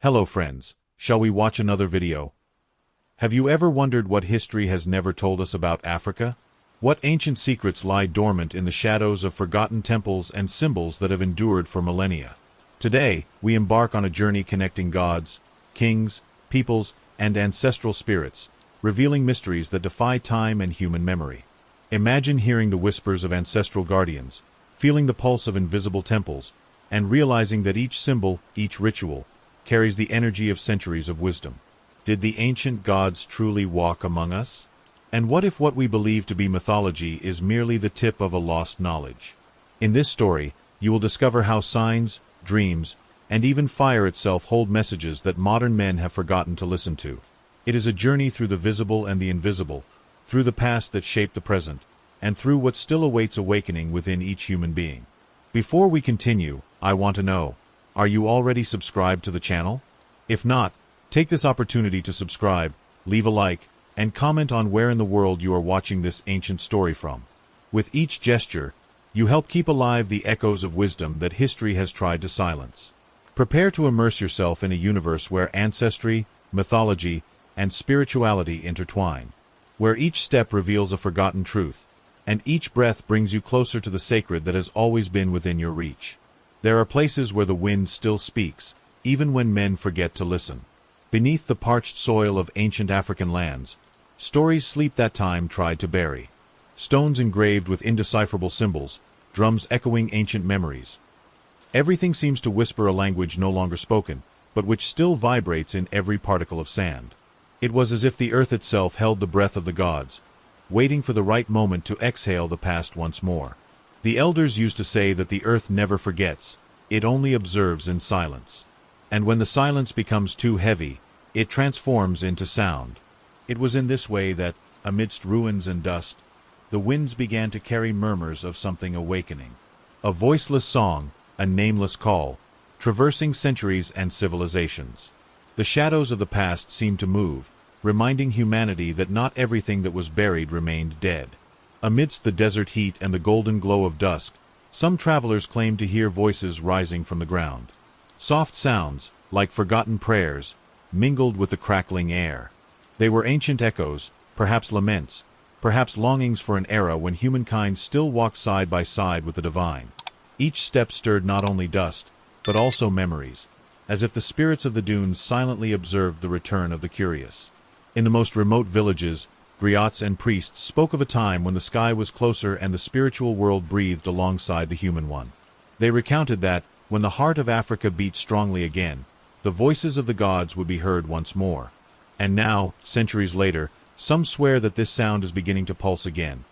Hello friends, shall we watch another video? Have you ever wondered what history has never told us about Africa? What ancient secrets lie dormant in the shadows of forgotten temples and symbols that have endured for millennia? Today, we embark on a journey connecting gods, kings, peoples, and ancestral spirits, revealing mysteries that defy time and human memory. Imagine hearing the whispers of ancestral guardians, feeling the pulse of invisible temples, and realizing that each symbol, each ritual, carries the energy of centuries of wisdom. Did the ancient gods truly walk among us? And what if what we believe to be mythology is merely the tip of a lost knowledge? In this story, you will discover how signs, dreams, and even fire itself hold messages that modern men have forgotten to listen to. It is a journey through the visible and the invisible, through the past that shaped the present, and through what still awaits awakening within each human being. Before we continue, I want to know, are you already subscribed to the channel? If not, take this opportunity to subscribe, leave a like, and comment on where in the world you are watching this ancient story from. With each gesture, you help keep alive the echoes of wisdom that history has tried to silence. Prepare to immerse yourself in a universe where ancestry, mythology, and spirituality intertwine, where each step reveals a forgotten truth, and each breath brings you closer to the sacred that has always been within your reach. There are places where the wind still speaks, even when men forget to listen. Beneath the parched soil of ancient African lands, stories sleep that time tried to bury. Stones engraved with indecipherable symbols, drums echoing ancient memories. Everything seems to whisper a language no longer spoken, but which still vibrates in every particle of sand. It was as if the earth itself held the breath of the gods, waiting for the right moment to exhale the past once more. The elders used to say that the earth never forgets, it only observes in silence. And when the silence becomes too heavy, it transforms into sound. It was in this way that, amidst ruins and dust, the winds began to carry murmurs of something awakening. A voiceless song, a nameless call, traversing centuries and civilizations. The shadows of the past seemed to move, reminding humanity that not everything that was buried remained dead. Amidst the desert heat and the golden glow of dusk, some travelers claimed to hear voices rising from the ground. Soft sounds, like forgotten prayers, mingled with the crackling air. They were ancient echoes, perhaps laments, perhaps longings for an era when humankind still walked side by side with the divine. Each step stirred not only dust, but also memories, as if the spirits of the dunes silently observed the return of the curious. In the most remote villages, griots and priests spoke of a time when the sky was closer and the spiritual world breathed alongside the human one. They recounted that, when the heart of Africa beat strongly again, the voices of the gods would be heard once more. And now, centuries later, some swear that this sound is beginning to pulse again,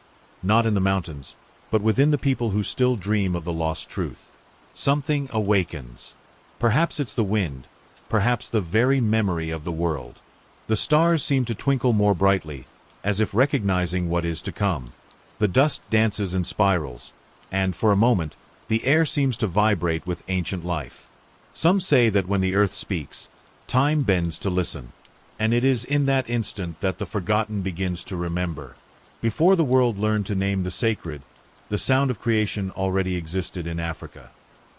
not in the mountains, but within the people who still dream of the lost truth. Something awakens. Perhaps it's the wind, perhaps the very memory of the world. The stars seem to twinkle more brightly, as if recognizing what is to come. The dust dances in spirals, and for a moment, the air seems to vibrate with ancient life. Some say that when the earth speaks, time bends to listen, and it is in that instant that the forgotten begins to remember. Before the world learned to name the sacred, the sound of creation already existed in Africa.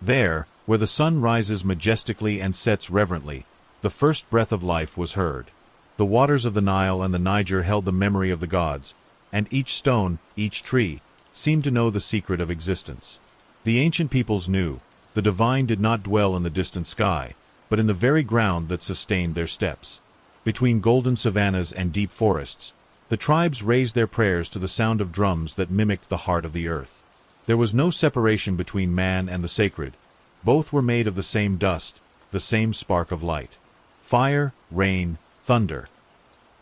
There, where the sun rises majestically and sets reverently, the first breath of life was heard. The waters of the Nile and the Niger held the memory of the gods, and each stone, each tree, seemed to know the secret of existence. The ancient peoples knew, the divine did not dwell in the distant sky, but in the very ground that sustained their steps. Between golden savannas and deep forests, the tribes raised their prayers to the sound of drums that mimicked the heart of the earth. There was no separation between man and the sacred. Both were made of the same dust, the same spark of light. Fire, rain, thunder.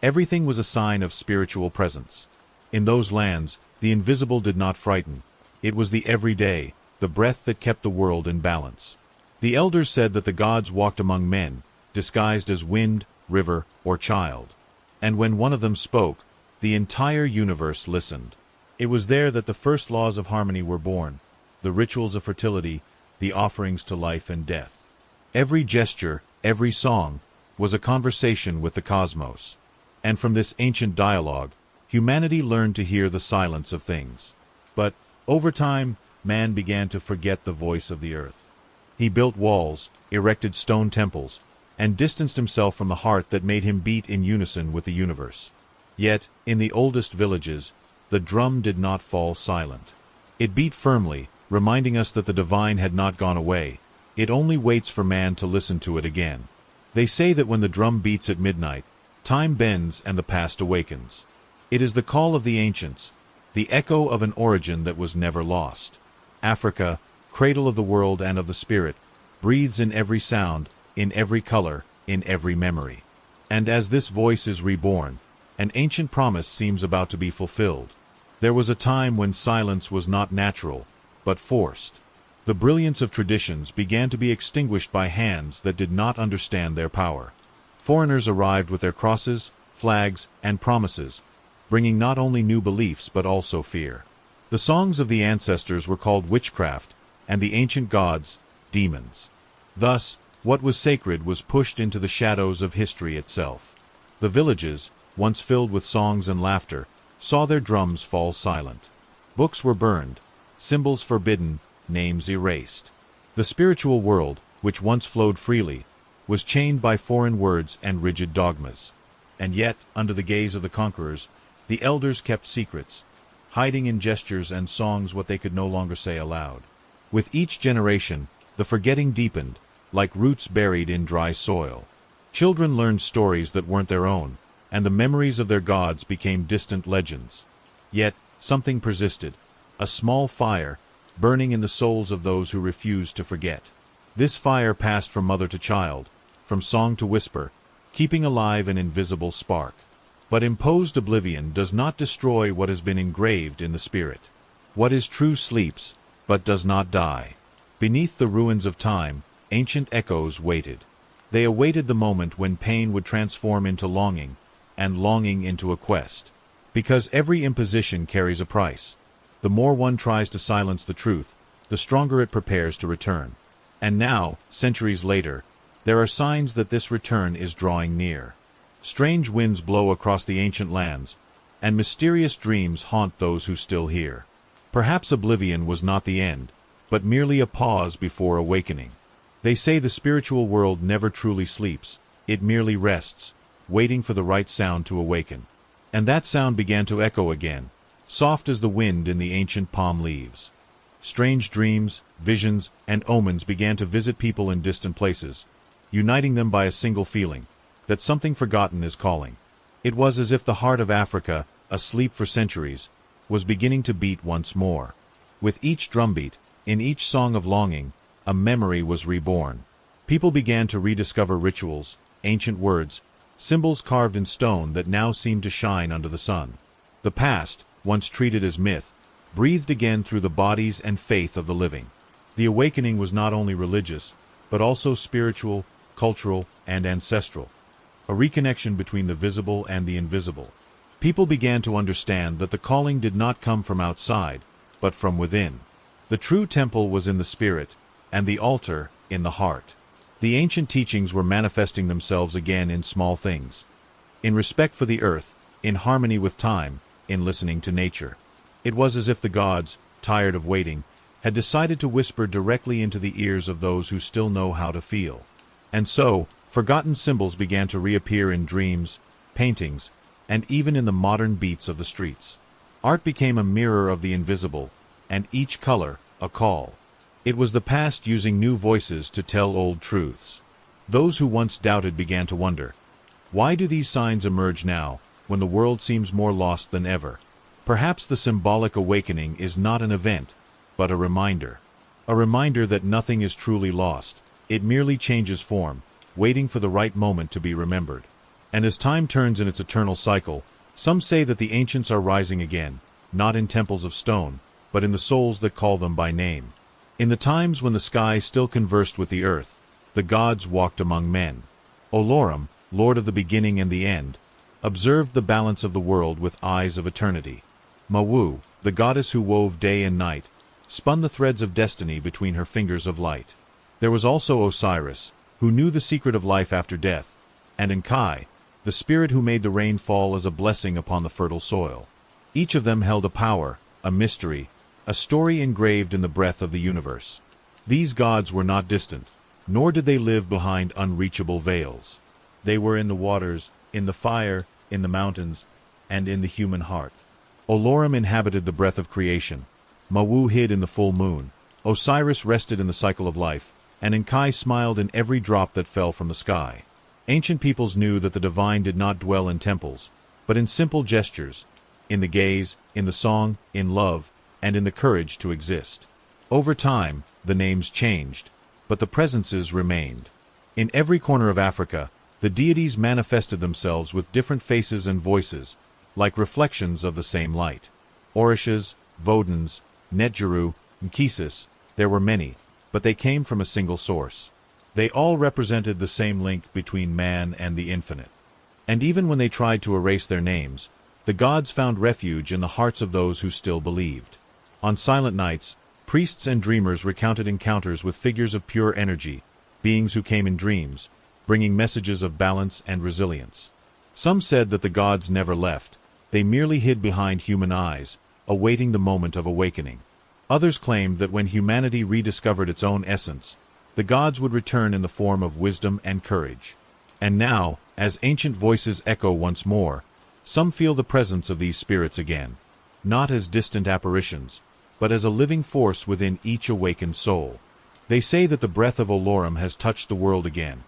Everything was a sign of spiritual presence. In those lands, the invisible did not frighten. It was the everyday, the breath that kept the world in balance. The elders said that the gods walked among men, disguised as wind, river, or child. And when one of them spoke, the entire universe listened. It was there that the first laws of harmony were born, the rituals of fertility, the offerings to life and death. Every gesture, every song, was a conversation with the cosmos. And from this ancient dialogue, humanity learned to hear the silence of things. But, over time, man began to forget the voice of the earth. He built walls, erected stone temples, and distanced himself from the heart that made him beat in unison with the universe. Yet, in the oldest villages, the drum did not fall silent. It beat firmly, reminding us that the divine had not gone away. It only waits for man to listen to it again. They say that when the drum beats at midnight, time bends and the past awakens. It is the call of the ancients, the echo of an origin that was never lost. Africa, cradle of the world and of the spirit, breathes in every sound, in every color, in every memory. And as this voice is reborn, an ancient promise seems about to be fulfilled. There was a time when silence was not natural, but forced. The brilliance of traditions began to be extinguished by hands that did not understand their power. Foreigners arrived with their crosses, flags, and promises, bringing not only new beliefs but also fear. The songs of the ancestors were called witchcraft, and the ancient gods, demons. Thus, what was sacred was pushed into the shadows of history itself. The villages, once filled with songs and laughter, saw their drums fall silent. Books were burned, symbols forbidden, names erased. The spiritual world, which once flowed freely, was chained by foreign words and rigid dogmas. And yet, under the gaze of the conquerors, the elders kept secrets, hiding in gestures and songs what they could no longer say aloud. With each generation, the forgetting deepened, like roots buried in dry soil. Children learned stories that weren't their own, and the memories of their gods became distant legends. Yet, something persisted, a small fire, burning in the souls of those who refused to forget. This fire passed from mother to child, from song to whisper, keeping alive an invisible spark. But imposed oblivion does not destroy what has been engraved in the spirit. What is true sleeps, but does not die. Beneath the ruins of time, ancient echoes waited. They awaited the moment when pain would transform into longing, and longing into a quest. Because every imposition carries a price. The more one tries to silence the truth, the stronger it prepares to return. And now, centuries later, there are signs that this return is drawing near. Strange winds blow across the ancient lands, and mysterious dreams haunt those who still hear. Perhaps oblivion was not the end, but merely a pause before awakening. They say the spiritual world never truly sleeps, it merely rests, waiting for the right sound to awaken. And that sound began to echo again, soft as the wind in the ancient palm leaves. Strange dreams, visions, and omens began to visit people in distant places, uniting them by a single feeling, that something forgotten is calling. It was as if the heart of Africa, asleep for centuries, was beginning to beat once more. With each drumbeat, in each song of longing, a memory was reborn. People began to rediscover rituals, ancient words, symbols carved in stone that now seemed to shine under the sun. The past, once treated as myth, breathed again through the bodies and faith of the living. The awakening was not only religious, but also spiritual, cultural, and ancestral. A reconnection between the visible and the invisible. People began to understand that the calling did not come from outside, but from within. The true temple was in the spirit, and the altar in the heart. The ancient teachings were manifesting themselves again in small things. In respect for the earth, in harmony with time, in listening to nature. It was as if the gods, tired of waiting, had decided to whisper directly into the ears of those who still know how to feel. And so, forgotten symbols began to reappear in dreams, paintings, and even in the modern beats of the streets. Art became a mirror of the invisible, and each color, a call. It was the past using new voices to tell old truths. Those who once doubted began to wonder, why do these signs emerge now, when the world seems more lost than ever? Perhaps the symbolic awakening is not an event, but a reminder. A reminder that nothing is truly lost. It merely changes form, waiting for the right moment to be remembered. And as time turns in its eternal cycle, some say that the ancients are rising again, not in temples of stone, but in the souls that call them by name. In the times when the sky still conversed with the earth, the gods walked among men. Olorum, Lord of the beginning and the end, observed the balance of the world with eyes of eternity. Mawu, the goddess who wove day and night, spun the threads of destiny between her fingers of light. There was also Osiris, who knew the secret of life after death, and Enkai, the spirit who made the rain fall as a blessing upon the fertile soil. Each of them held a power, a mystery, a story engraved in the breath of the universe. These gods were not distant, nor did they live behind unreachable veils. They were in the waters, in the fire, in the mountains, and in the human heart. Olorum inhabited the breath of creation. Mawu hid in the full moon. Osiris rested in the cycle of life, and Enkai smiled in every drop that fell from the sky. Ancient peoples knew that the divine did not dwell in temples, but in simple gestures, in the gaze, in the song, in love, and in the courage to exist. Over time, the names changed, but the presences remained. In every corner of Africa, the deities manifested themselves with different faces and voices, like reflections of the same light. Orishas, Vodans, Netjeru, Nkesis, there were many, but they came from a single source. They all represented the same link between man and the infinite. And even when they tried to erase their names, the gods found refuge in the hearts of those who still believed. On silent nights, priests and dreamers recounted encounters with figures of pure energy, beings who came in dreams, bringing messages of balance and resilience. Some said that the gods never left, they merely hid behind human eyes, awaiting the moment of awakening. Others claimed that when humanity rediscovered its own essence, the gods would return in the form of wisdom and courage. And now, as ancient voices echo once more, some feel the presence of these spirits again, not as distant apparitions, but as a living force within each awakened soul. They say that the breath of Olorum has touched the world again,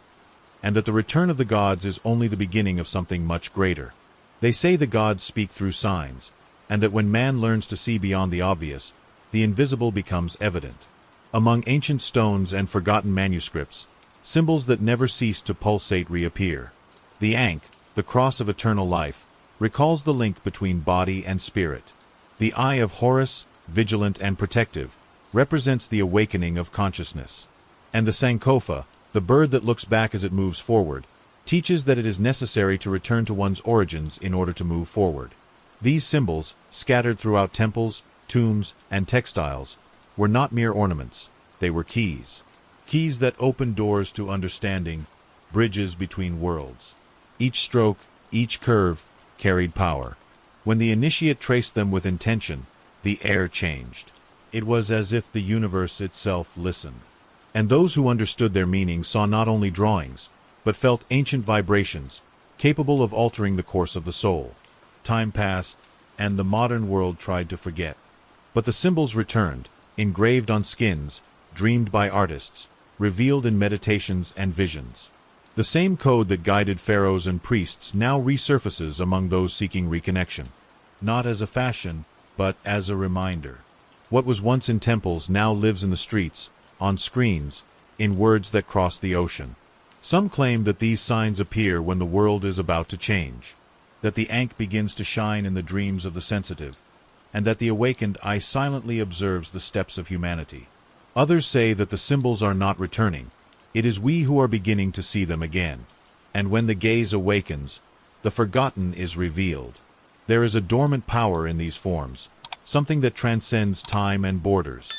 and that the return of the gods is only the beginning of something much greater. They say the gods speak through signs, and that when man learns to see beyond the obvious, the invisible becomes evident. Among ancient stones and forgotten manuscripts, symbols that never cease to pulsate reappear. The Ankh, the cross of eternal life, recalls the link between body and spirit. The Eye of Horus, vigilant and protective, represents the awakening of consciousness. And the Sankofa, the bird that looks back as it moves forward, teaches that it is necessary to return to one's origins in order to move forward. These symbols, scattered throughout temples, tombs, and textiles, were not mere ornaments, they were keys. Keys that opened doors to understanding, bridges between worlds. Each stroke, each curve, carried power. When the initiate traced them with intention, the air changed. It was as if the universe itself listened. And those who understood their meaning saw not only drawings, but felt ancient vibrations, capable of altering the course of the soul. Time passed, and the modern world tried to forget. But the symbols returned, engraved on skins, dreamed by artists, revealed in meditations and visions. The same code that guided pharaohs and priests now resurfaces among those seeking reconnection. Not as a fashion, but as a reminder. What was once in temples now lives in the streets, on screens, in words that cross the ocean. Some claim that these signs appear when the world is about to change, that the Ankh begins to shine in the dreams of the sensitive, and that the awakened eye silently observes the steps of humanity. Others say that the symbols are not returning, it is we who are beginning to see them again. And when the gaze awakens, the forgotten is revealed. There is a dormant power in these forms, something that transcends time and borders.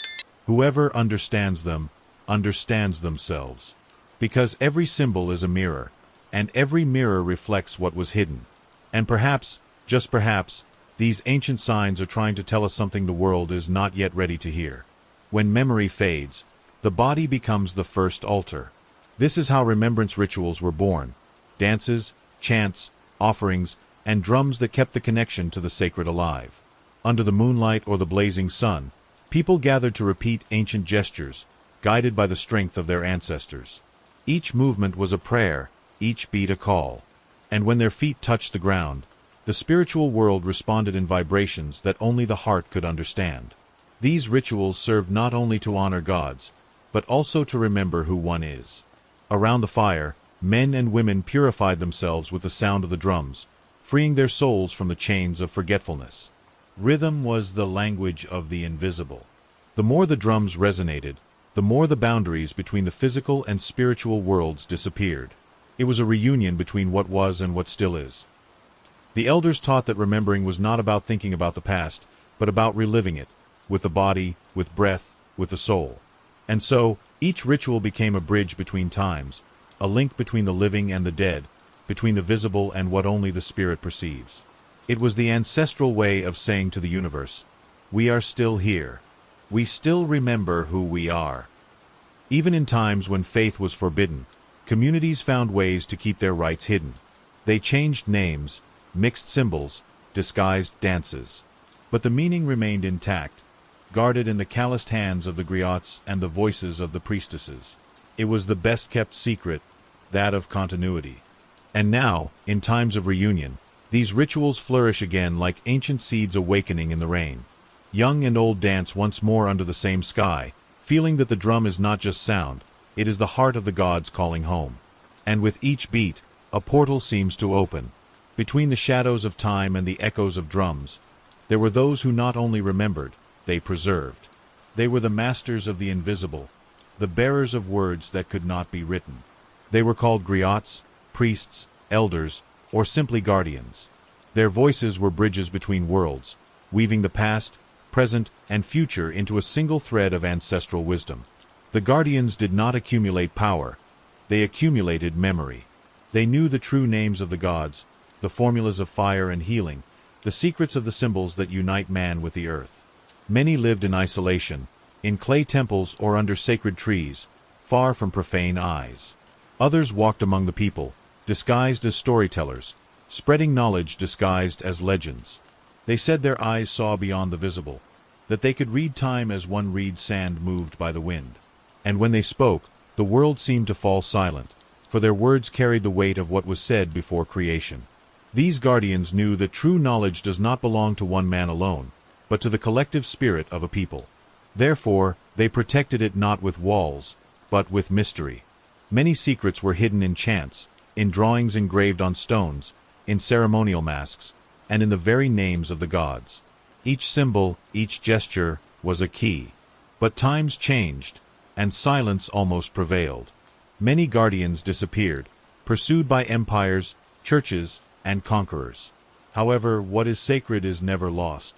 Whoever understands them, understands themselves. Because every symbol is a mirror, and every mirror reflects what was hidden. And perhaps, just perhaps, these ancient signs are trying to tell us something the world is not yet ready to hear. When memory fades, the body becomes the first altar. This is how remembrance rituals were born. Dances, chants, offerings, and drums that kept the connection to the sacred alive. Under the moonlight or the blazing sun, people gathered to repeat ancient gestures, guided by the strength of their ancestors. Each movement was a prayer, each beat a call. And when their feet touched the ground, the spiritual world responded in vibrations that only the heart could understand. These rituals served not only to honor gods, but also to remember who one is. Around the fire, men and women purified themselves with the sound of the drums, freeing their souls from the chains of forgetfulness. Rhythm was the language of the invisible. The more the drums resonated, the more the boundaries between the physical and spiritual worlds disappeared. It was a reunion between what was and what still is. The elders taught that remembering was not about thinking about the past, but about reliving it, with the body, with breath, with the soul. And so, each ritual became a bridge between times, a link between the living and the dead, between the visible and what only the spirit perceives. It was the ancestral way of saying to the universe, "We are still here. We still remember who we are." Even in times when faith was forbidden, communities found ways to keep their rites hidden. They changed names, mixed symbols, disguised dances. But the meaning remained intact, guarded in the calloused hands of the griots and the voices of the priestesses. It was the best-kept secret, that of continuity. And now, in times of reunion, these rituals flourish again like ancient seeds awakening in the rain. Young and old dance once more under the same sky, feeling that the drum is not just sound, it is the heart of the gods calling home. And with each beat, a portal seems to open. Between the shadows of time and the echoes of drums, there were those who not only remembered, they preserved. They were the masters of the invisible, the bearers of words that could not be written. They were called griots, priests, elders, or simply guardians. Their voices were bridges between worlds, weaving the past, present, and future into a single thread of ancestral wisdom. The guardians did not accumulate power, they accumulated memory. They knew the true names of the gods, the formulas of fire and healing, the secrets of the symbols that unite man with the earth. Many lived in isolation, in clay temples or under sacred trees, far from profane eyes. Others walked among the people, disguised as storytellers, spreading knowledge disguised as legends. They said their eyes saw beyond the visible, that they could read time as one reads sand moved by the wind. And when they spoke, the world seemed to fall silent, for their words carried the weight of what was said before creation. These guardians knew that true knowledge does not belong to one man alone, but to the collective spirit of a people. Therefore, they protected it not with walls, but with mystery. Many secrets were hidden in chants, in drawings engraved on stones, in ceremonial masks, and in the very names of the gods. Each symbol, each gesture, was a key. But times changed, and silence almost prevailed. Many guardians disappeared, pursued by empires, churches, and conquerors. However, what is sacred is never lost.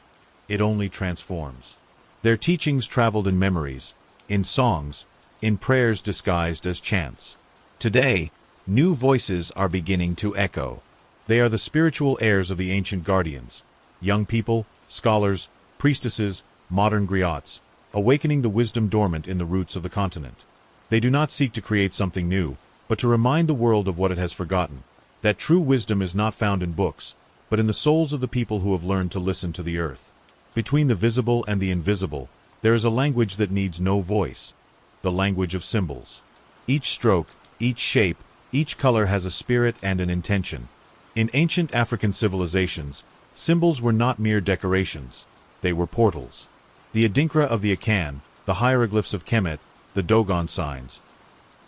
It only transforms. Their teachings traveled in memories, in songs, in prayers disguised as chants. Today, new voices are beginning to echo. They are the spiritual heirs of the ancient guardians, young people, scholars, priestesses, modern griots, awakening the wisdom dormant in the roots of the continent. They do not seek to create something new, but to remind the world of what it has forgotten, that true wisdom is not found in books, but in the souls of the people who have learned to listen to the earth. Between the visible and the invisible, there is a language that needs no voice, the language of symbols. Each stroke, each shape, each color has a spirit and an intention. In ancient African civilizations, symbols were not mere decorations, they were portals. The Adinkra of the Akan, the hieroglyphs of Kemet, the Dogon signs,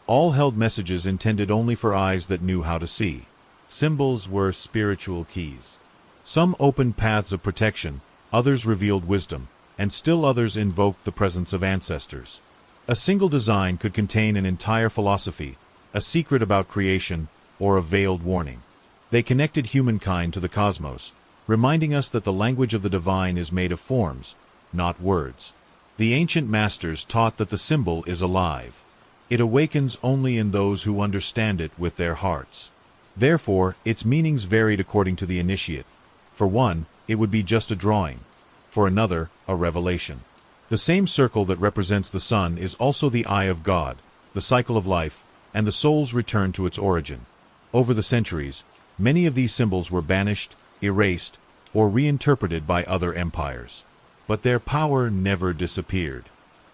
all held messages intended only for eyes that knew how to see. Symbols were spiritual keys. Some opened paths of protection, others revealed wisdom, and still others invoked the presence of ancestors. A single design could contain an entire philosophy, a secret about creation, or a veiled warning. They connected humankind to the cosmos, reminding us that the language of the divine is made of forms, not words. The ancient masters taught that the symbol is alive. It awakens only in those who understand it with their hearts. Therefore, its meanings varied according to the initiate. For one, it would be just a drawing. For another, a revelation. The same circle that represents the sun is also the eye of God, the cycle of life, and the soul's return to its origin. Over the centuries, many of these symbols were banished, erased, or reinterpreted by other empires. But their power never disappeared.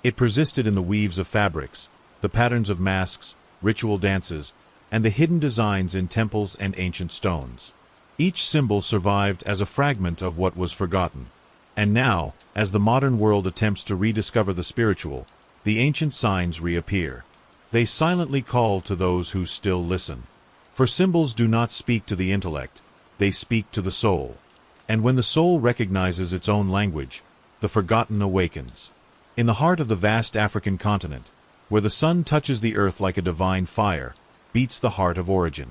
It persisted in the weaves of fabrics, the patterns of masks, ritual dances, and the hidden designs in temples and ancient stones. Each symbol survived as a fragment of what was forgotten. And now, as the modern world attempts to rediscover the spiritual, the ancient signs reappear. They silently call to those who still listen. For symbols do not speak to the intellect, they speak to the soul. And when the soul recognizes its own language, the forgotten awakens. In the heart of the vast African continent, where the sun touches the earth like a divine fire, beats the heart of origin.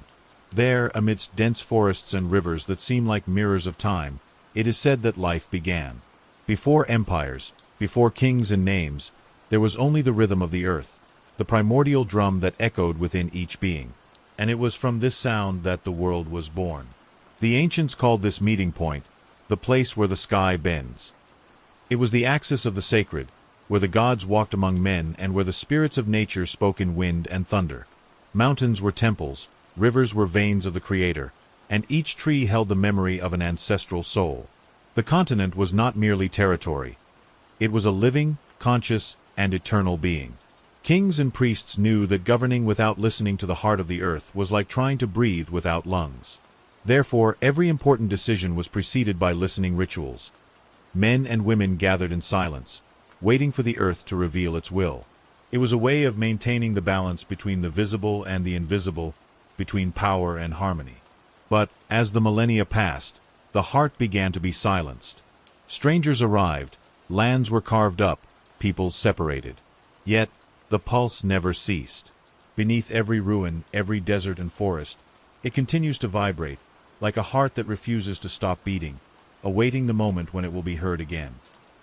There, amidst dense forests and rivers that seem like mirrors of time, it is said that life began. Before empires, before kings and names, there was only the rhythm of the earth, the primordial drum that echoed within each being. And it was from this sound that the world was born. The ancients called this meeting point, the place where the sky bends. It was the axis of the sacred, where the gods walked among men and where the spirits of nature spoke in wind and thunder. Mountains were temples, rivers were veins of the Creator, and each tree held the memory of an ancestral soul. The continent was not merely territory. It was a living, conscious, and eternal being. Kings and priests knew that governing without listening to the heart of the earth was like trying to breathe without lungs. Therefore, every important decision was preceded by listening rituals. Men and women gathered in silence, waiting for the earth to reveal its will. It was a way of maintaining the balance between the visible and the invisible, between power and harmony. But, as the millennia passed, the heart began to be silenced. Strangers arrived, lands were carved up, peoples separated. Yet, the pulse never ceased. Beneath every ruin, every desert and forest, it continues to vibrate, like a heart that refuses to stop beating, awaiting the moment when it will be heard again.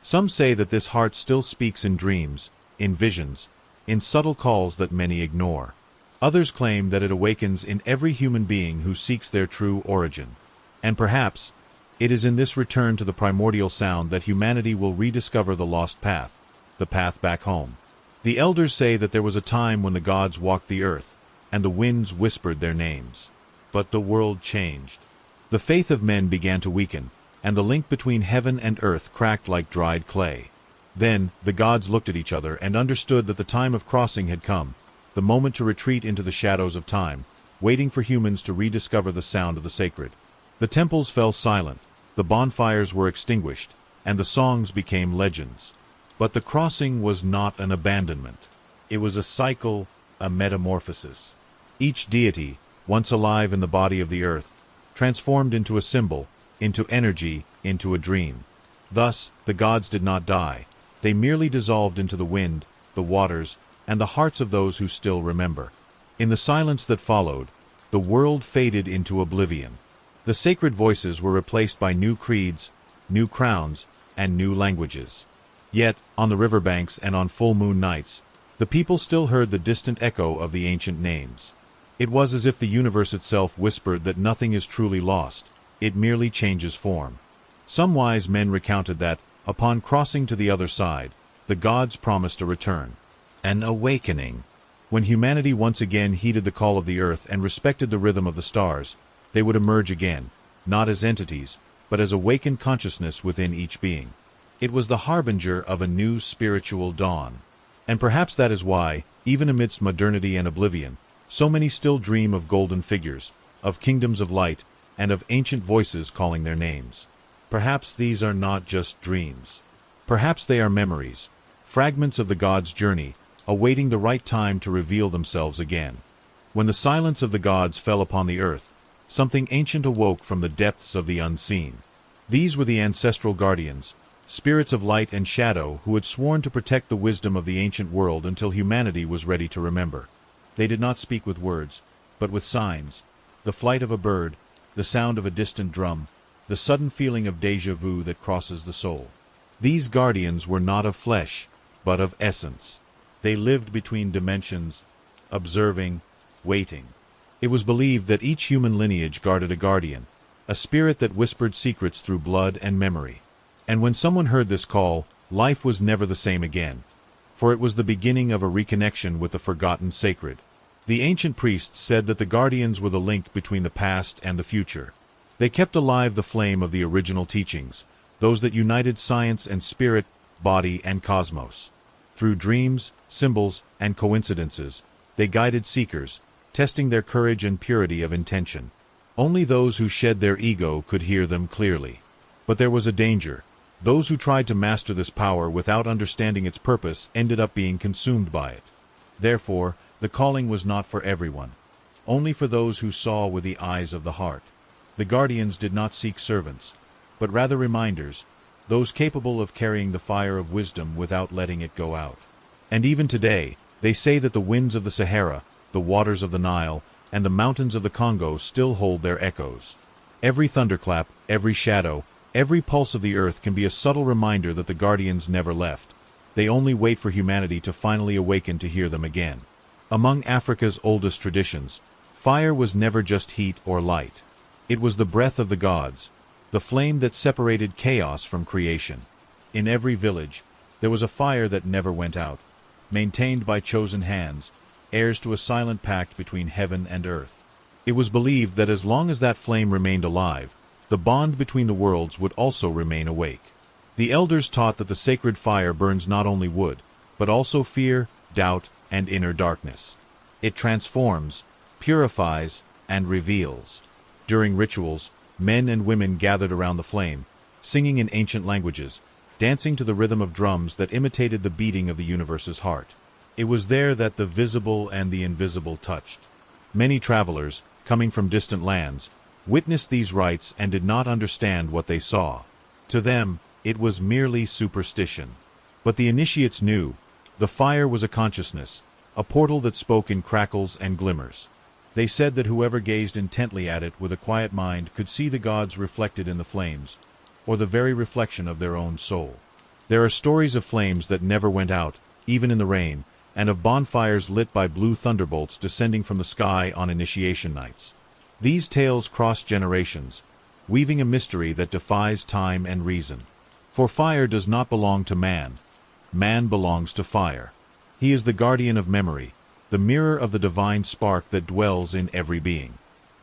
Some say that this heart still speaks in dreams, in visions, in subtle calls that many ignore. Others claim that it awakens in every human being who seeks their true origin. And perhaps, it is in this return to the primordial sound that humanity will rediscover the lost path, the path back home. The elders say that there was a time when the gods walked the earth, and the winds whispered their names. But the world changed. The faith of men began to weaken, and the link between heaven and earth cracked like dried clay. Then, the gods looked at each other and understood that the time of crossing had come, the moment to retreat into the shadows of time, waiting for humans to rediscover the sound of the sacred. The temples fell silent, the bonfires were extinguished, and the songs became legends. But the crossing was not an abandonment. It was a cycle, a metamorphosis. Each deity, once alive in the body of the earth, transformed into a symbol, into energy, into a dream. Thus, the gods did not die. They merely dissolved into the wind, the waters, and the hearts of those who still remember. In the silence that followed, the world faded into oblivion. The sacred voices were replaced by new creeds, new crowns, and new languages. Yet, on the riverbanks and on full moon nights, the people still heard the distant echo of the ancient names. It was as if the universe itself whispered that nothing is truly lost, it merely changes form. Some wise men recounted that, upon crossing to the other side, the gods promised a return, an awakening. When humanity once again heeded the call of the earth and respected the rhythm of the stars, they would emerge again, not as entities, but as awakened consciousness within each being. It was the harbinger of a new spiritual dawn. And perhaps that is why, even amidst modernity and oblivion, so many still dream of golden figures, of kingdoms of light, and of ancient voices calling their names. Perhaps these are not just dreams. Perhaps they are memories, fragments of the gods' journey, awaiting the right time to reveal themselves again. When the silence of the gods fell upon the earth, something ancient awoke from the depths of the unseen. These were the ancestral guardians, spirits of light and shadow who had sworn to protect the wisdom of the ancient world until humanity was ready to remember. They did not speak with words, but with signs, the flight of a bird, the sound of a distant drum, the sudden feeling of déjà vu that crosses the soul. These guardians were not of flesh, but of essence. They lived between dimensions, observing, waiting. It was believed that each human lineage guarded a guardian, a spirit that whispered secrets through blood and memory. And when someone heard this call, life was never the same again, for it was the beginning of a reconnection with the forgotten sacred. The ancient priests said that the guardians were the link between the past and the future. They kept alive the flame of the original teachings, those that united science and spirit, body and cosmos. Through dreams, symbols, and coincidences, they guided seekers, testing their courage and purity of intention. Only those who shed their ego could hear them clearly. But there was a danger. Those who tried to master this power without understanding its purpose ended up being consumed by it. Therefore, the calling was not for everyone. Only for those who saw with the eyes of the heart. The guardians did not seek servants, but rather reminders, those capable of carrying the fire of wisdom without letting it go out. And even today, they say that the winds of the Sahara, the waters of the Nile, and the mountains of the Congo still hold their echoes. Every thunderclap, every shadow, every pulse of the earth can be a subtle reminder that the guardians never left. They only wait for humanity to finally awaken to hear them again. Among Africa's oldest traditions, fire was never just heat or light. It was the breath of the gods, the flame that separated chaos from creation. In every village, There was a fire that never went out, maintained by chosen hands, heirs to a silent pact between heaven and earth. It was believed that as long as that flame remained alive, the bond between the worlds would also remain awake. The elders taught that the sacred fire burns not only wood, but also fear, doubt, and inner darkness. It transforms, purifies, and reveals. During rituals, men and women gathered around the flame, singing in ancient languages, dancing to the rhythm of drums that imitated the beating of the universe's heart. It was there that the visible and the invisible touched. Many travelers, coming from distant lands, witnessed these rites and did not understand what they saw. To them, it was merely superstition. But the initiates knew. The fire was a consciousness, a portal that spoke in crackles and glimmers. They said that whoever gazed intently at it with a quiet mind could see the gods reflected in the flames, or the very reflection of their own soul. There are stories of flames that never went out, even in the rain, and of bonfires lit by blue thunderbolts descending from the sky on initiation nights. These tales cross generations, weaving a mystery that defies time and reason. For fire does not belong to man. Man belongs to fire. He is the guardian of memory, the mirror of the divine spark that dwells in every being.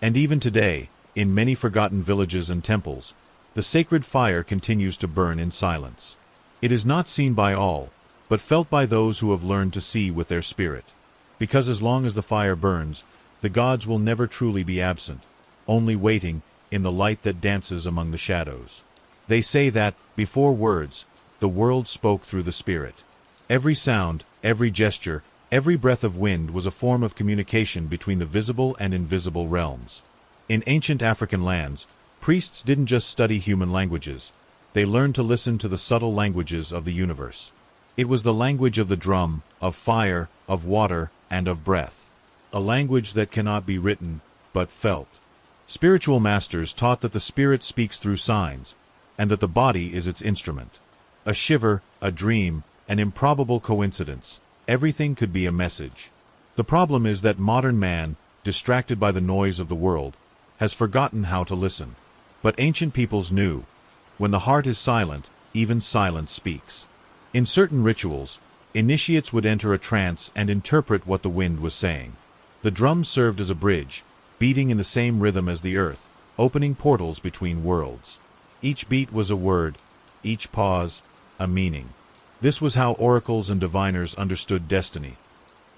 And even today, in many forgotten villages and temples, the sacred fire continues to burn in silence. It is not seen by all, but felt by those who have learned to see with their spirit. Because as long as the fire burns, the gods will never truly be absent, only waiting in the light that dances among the shadows. They say that, before words, the world spoke through the spirit. Every sound, every gesture, every breath of wind was a form of communication between the visible and invisible realms. In ancient African lands, priests didn't just study human languages, they learned to listen to the subtle languages of the universe. It was the language of the drum, of fire, of water, and of breath. A language that cannot be written, but felt. Spiritual masters taught that the spirit speaks through signs, and that the body is its instrument. A shiver, a dream, an improbable coincidence, everything could be a message. The problem is that modern man, distracted by the noise of the world, has forgotten how to listen. But ancient peoples knew. When the heart is silent, even silence speaks. In certain rituals, initiates would enter a trance and interpret what the wind was saying. The drum served as a bridge, beating in the same rhythm as the earth, opening portals between worlds. Each beat was a word, each pause, a meaning. This was how oracles and diviners understood destiny,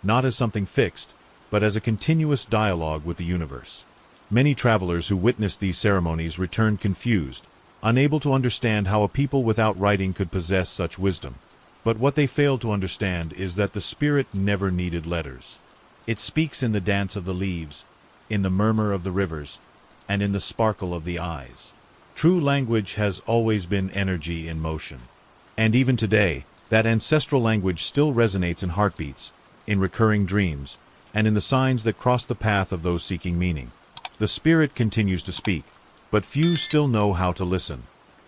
not as something fixed, but as a continuous dialogue with the universe. Many travelers who witnessed these ceremonies returned confused, unable to understand how a people without writing could possess such wisdom. But what they failed to understand is that the spirit never needed letters. It speaks in the dance of the leaves, in the murmur of the rivers, and in the sparkle of the eyes. True language has always been energy in motion. And even today, that ancestral language still resonates in heartbeats, in recurring dreams, and in the signs that cross the path of those seeking meaning. The spirit continues to speak, but few still know how to listen.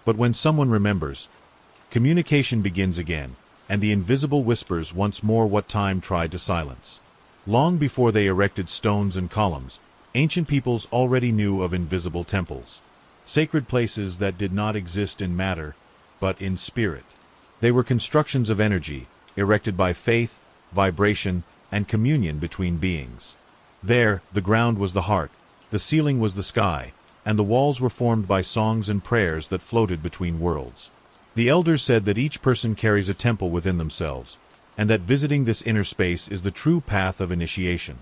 But when someone remembers, communication begins again, and the invisible whispers once more what time tried to silence. Long before they erected stones and columns, ancient peoples already knew of invisible temples, sacred places that did not exist in matter, but in spirit. They were constructions of energy, erected by faith, vibration, and communion between beings. There, the ground was the heart, the ceiling was the sky, and the walls were formed by songs and prayers that floated between worlds. The elders said that each person carries a temple within themselves, and that visiting this inner space is the true path of initiation.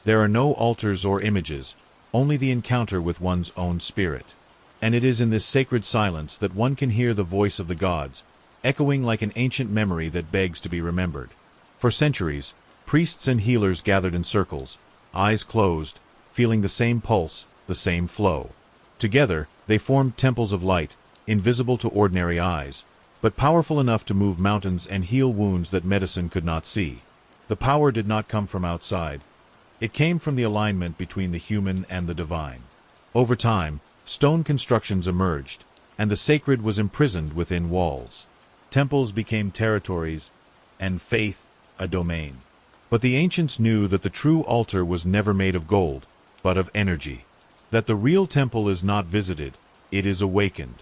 There are no altars or images, only the encounter with one's own spirit. And it is in this sacred silence that one can hear the voice of the gods, echoing like an ancient memory that begs to be remembered. For centuries, priests and healers gathered in circles, eyes closed, feeling the same pulse, the same flow. Together, they formed temples of light, invisible to ordinary eyes, but powerful enough to move mountains and heal wounds that medicine could not see. The power did not come from outside. It came from the alignment between the human and the divine. Over time, stone constructions emerged, and the sacred was imprisoned within walls. Temples became territories, and faith a domain. But the ancients knew that the true altar was never made of gold, but of energy. That the real temple is not visited, it is awakened.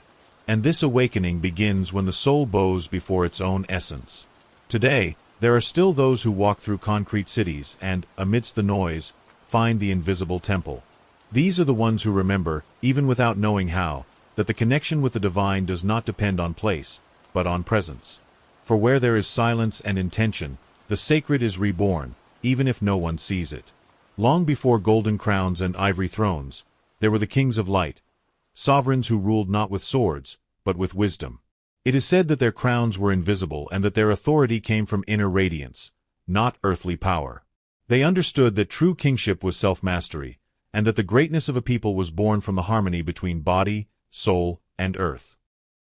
And this awakening begins when the soul bows before its own essence. Today, there are still those who walk through concrete cities and, amidst the noise, find the invisible temple. These are the ones who remember, even without knowing how, that the connection with the divine does not depend on place, but on presence. For where there is silence and intention, the sacred is reborn, even if no one sees it. Long before golden crowns and ivory thrones, there were the kings of light, sovereigns who ruled not with swords, but with wisdom. It is said that their crowns were invisible and that their authority came from inner radiance, not earthly power. They understood that true kingship was self-mastery, and that the greatness of a people was born from the harmony between body, soul, and earth.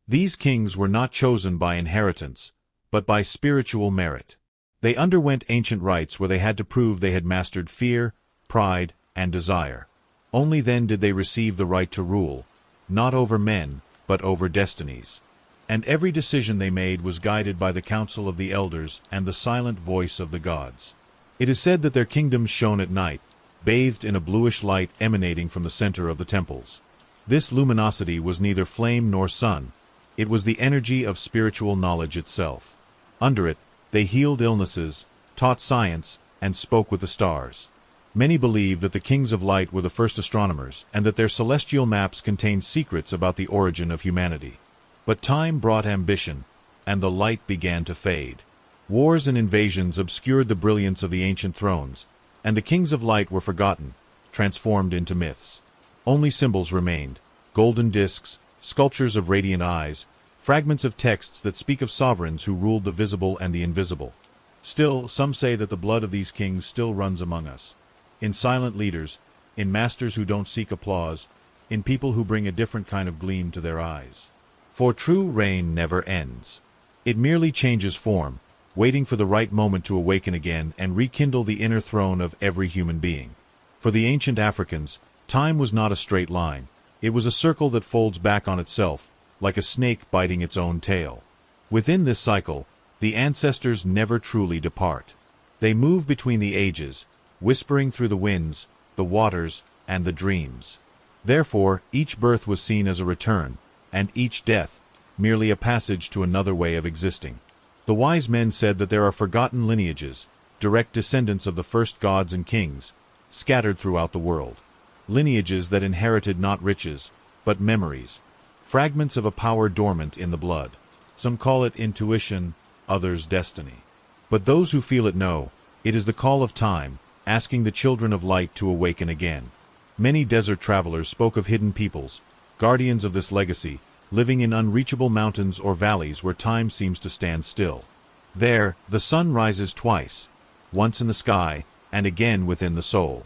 These kings were not chosen by inheritance, but by spiritual merit. They underwent ancient rites where they had to prove they had mastered fear, pride, and desire. Only then did they receive the right to rule, not over men, but over destinies. And every decision they made was guided by the counsel of the elders and the silent voice of the gods. It is said that their kingdoms shone at night, bathed in a bluish light emanating from the center of the temples. This luminosity was neither flame nor sun. It was the energy of spiritual knowledge itself. Under it, they healed illnesses, taught science, and spoke with the stars. Many believe that the kings of light were the first astronomers and that their celestial maps contained secrets about the origin of humanity. But time brought ambition, and the light began to fade. Wars and invasions obscured the brilliance of the ancient thrones, and the kings of light were forgotten, transformed into myths. Only symbols remained: golden discs, sculptures of radiant eyes, fragments of texts that speak of sovereigns who ruled the visible and the invisible. Still, some say that the blood of these kings still runs among us. In silent leaders, in masters who don't seek applause, in people who bring a different kind of gleam to their eyes. For true reign never ends. It merely changes form, waiting for the right moment to awaken again and rekindle the inner throne of every human being. For the ancient Africans, time was not a straight line. It was a circle that folds back on itself, like a snake biting its own tail. Within this cycle, the ancestors never truly depart. They move between the ages, whispering through the winds, the waters, and the dreams. Therefore, each birth was seen as a return, and each death, merely a passage to another way of existing. The wise men said that there are forgotten lineages, direct descendants of the first gods and kings, scattered throughout the world. Lineages that inherited not riches, but memories, fragments of a power dormant in the blood. Some call it intuition, others destiny. But those who feel it know, it is the call of time, asking the children of light to awaken again. Many desert travelers spoke of hidden peoples, guardians of this legacy, living in unreachable mountains or valleys where time seems to stand still. There, the sun rises twice, once in the sky, and again within the soul.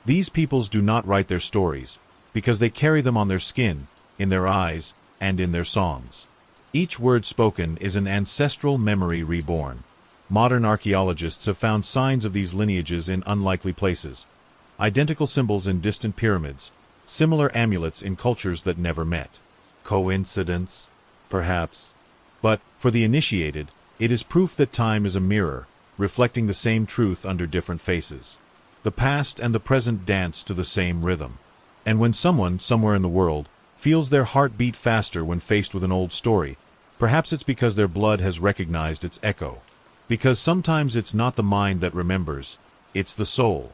These peoples do not write their stories, because they carry them on their skin, in their eyes, and in their songs. Each word spoken is an ancestral memory reborn. Modern archaeologists have found signs of these lineages in unlikely places, identical symbols in distant pyramids, similar amulets in cultures that never met. Coincidence? Perhaps. But, for the initiated, it is proof that time is a mirror, reflecting the same truth under different faces. The past and the present dance to the same rhythm. And when someone, somewhere in the world, feels their heart beat faster when faced with an old story, perhaps it's because their blood has recognized its echo. Because sometimes it's not the mind that remembers, it's the soul.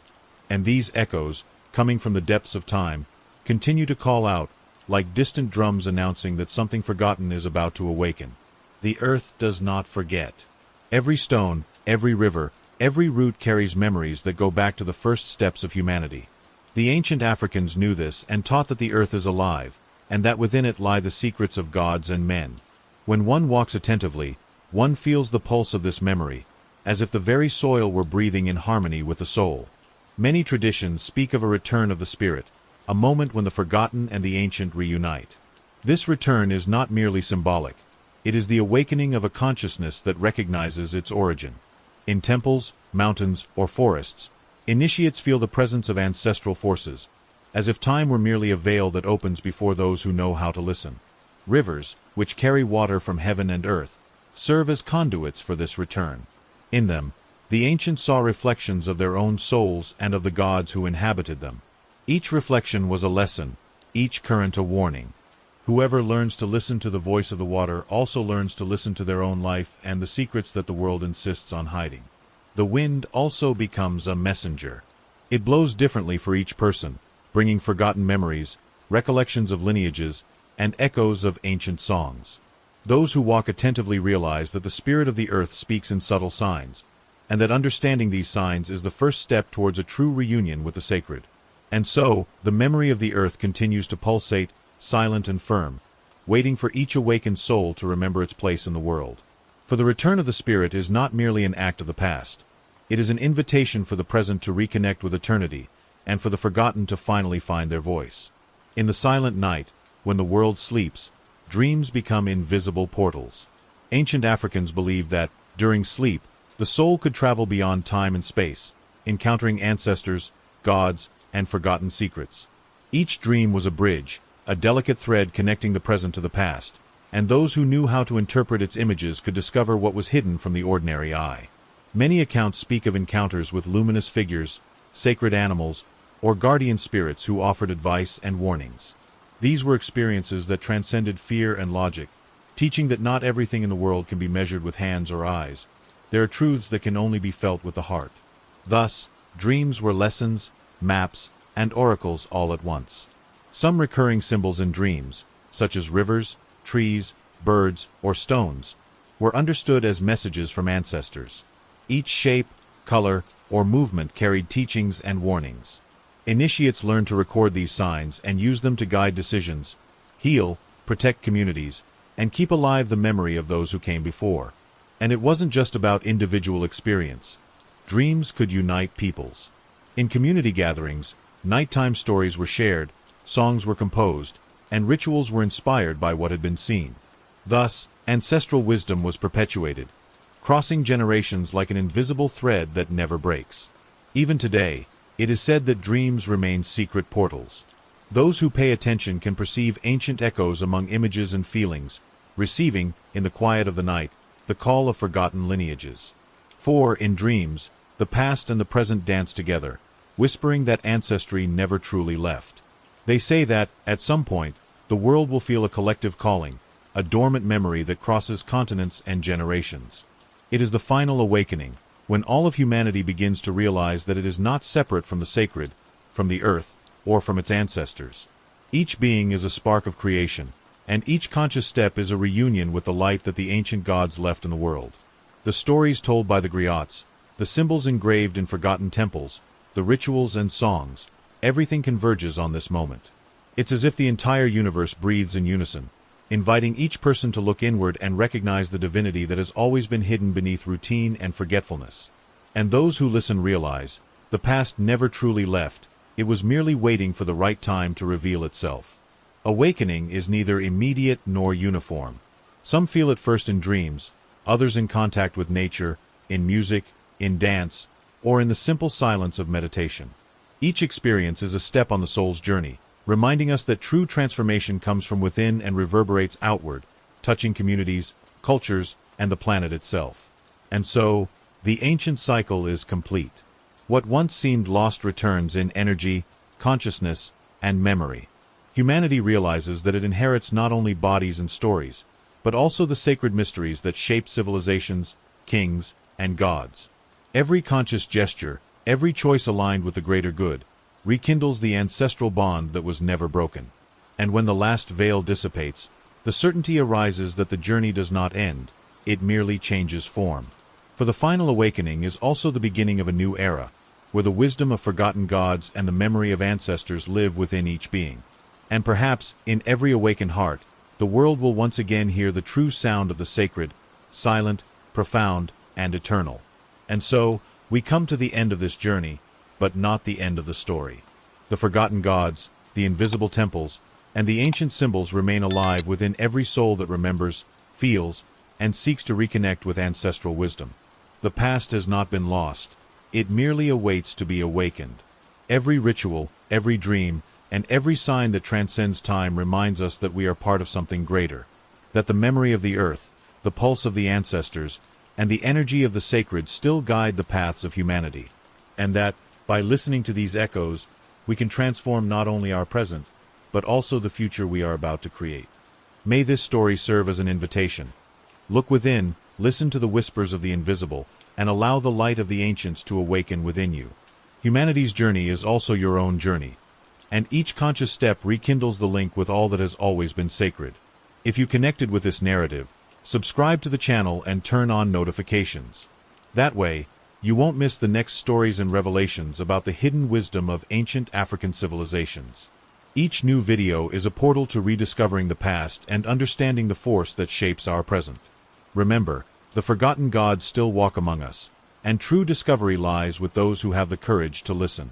And these echoes, coming from the depths of time, continue to call out, like distant drums announcing that something forgotten is about to awaken. The earth does not forget. Every stone, every river, every root carries memories that go back to the first steps of humanity. The ancient Africans knew this and taught that the earth is alive, and that within it lie the secrets of gods and men. When one walks attentively, one feels the pulse of this memory, as if the very soil were breathing in harmony with the soul. Many traditions speak of a return of the spirit, a moment when the forgotten and the ancient reunite. This return is not merely symbolic. It is the awakening of a consciousness that recognizes its origin. In temples, mountains, or forests, initiates feel the presence of ancestral forces, as if time were merely a veil that opens before those who know how to listen. Rivers, which carry water from heaven and earth, serve as conduits for this return. In them, the ancients saw reflections of their own souls and of the gods who inhabited them. Each reflection was a lesson, each current a warning. Whoever learns to listen to the voice of the water also learns to listen to their own life and the secrets that the world insists on hiding. The wind also becomes a messenger. It blows differently for each person, bringing forgotten memories, recollections of lineages, and echoes of ancient songs. Those who walk attentively realize that the spirit of the earth speaks in subtle signs, and that understanding these signs is the first step towards a true reunion with the sacred. And so, the memory of the earth continues to pulsate, silent and firm, waiting for each awakened soul to remember its place in the world. For the return of the spirit is not merely an act of the past. It is an invitation for the present to reconnect with eternity, and for the forgotten to finally find their voice. In the silent night, when the world sleeps, dreams become invisible portals. Ancient Africans believed that, during sleep, the soul could travel beyond time and space, encountering ancestors, gods, and forgotten secrets. Each dream was a bridge, a delicate thread connecting the present to the past, and those who knew how to interpret its images could discover what was hidden from the ordinary eye. Many accounts speak of encounters with luminous figures, sacred animals, or guardian spirits who offered advice and warnings. These were experiences that transcended fear and logic, teaching that not everything in the world can be measured with hands or eyes. There are truths that can only be felt with the heart. Thus, dreams were lessons, maps, and oracles all at once. Some recurring symbols in dreams, such as rivers, trees, birds, or stones, were understood as messages from ancestors. Each shape, color, or movement carried teachings and warnings. Initiates learned to record these signs and use them to guide decisions, heal, protect communities, and keep alive the memory of those who came before. And it wasn't just about individual experience. Dreams could unite peoples. In community gatherings, nighttime stories were shared, songs were composed, and rituals were inspired by what had been seen. Thus, ancestral wisdom was perpetuated, crossing generations like an invisible thread that never breaks. Even today, it is said that dreams remain secret portals. Those who pay attention can perceive ancient echoes among images and feelings, receiving, in the quiet of the night, the call of forgotten lineages. For, in dreams, the past and the present dance together, whispering that ancestry never truly left. They say that, at some point, the world will feel a collective calling, a dormant memory that crosses continents and generations. It is the final awakening, when all of humanity begins to realize that it is not separate from the sacred, from the earth, or from its ancestors. Each being is a spark of creation, and each conscious step is a reunion with the light that the ancient gods left in the world. The stories told by the griots, the symbols engraved in forgotten temples, the rituals and songs, everything converges on this moment. It's as if the entire universe breathes in unison, inviting each person to look inward and recognize the divinity that has always been hidden beneath routine and forgetfulness. And those who listen realize, the past never truly left, it was merely waiting for the right time to reveal itself. Awakening is neither immediate nor uniform. Some feel it first in dreams, others in contact with nature, in music, in dance, or in the simple silence of meditation. Each experience is a step on the soul's journey, reminding us that true transformation comes from within and reverberates outward, touching communities, cultures, and the planet itself. And so, the ancient cycle is complete. What once seemed lost returns in energy, consciousness, and memory. Humanity realizes that it inherits not only bodies and stories, but also the sacred mysteries that shape civilizations, kings, and gods. Every conscious gesture, every choice aligned with the greater good, rekindles the ancestral bond that was never broken. And when the last veil dissipates, the certainty arises that the journey does not end, it merely changes form. For the final awakening is also the beginning of a new era, where the wisdom of forgotten gods and the memory of ancestors live within each being. And perhaps, in every awakened heart, the world will once again hear the true sound of the sacred, silent, profound, and eternal. And so, we come to the end of this journey, but not the end of the story. The forgotten gods, the invisible temples, and the ancient symbols remain alive within every soul that remembers, feels, and seeks to reconnect with ancestral wisdom. The past has not been lost. It merely awaits to be awakened. Every ritual, every dream, and every sign that transcends time reminds us that we are part of something greater, that the memory of the earth, the pulse of the ancestors, and the energy of the sacred still guide the paths of humanity, and that, by listening to these echoes, we can transform not only our present, but also the future we are about to create. May this story serve as an invitation. Look within, listen to the whispers of the invisible, and allow the light of the ancients to awaken within you. Humanity's journey is also your own journey, and each conscious step rekindles the link with all that has always been sacred. If you connected with this narrative, subscribe to the channel and turn on notifications. That way, you won't miss the next stories and revelations about the hidden wisdom of ancient African civilizations. Each new video is a portal to rediscovering the past and understanding the force that shapes our present. Remember, the forgotten gods still walk among us, and true discovery lies with those who have the courage to listen.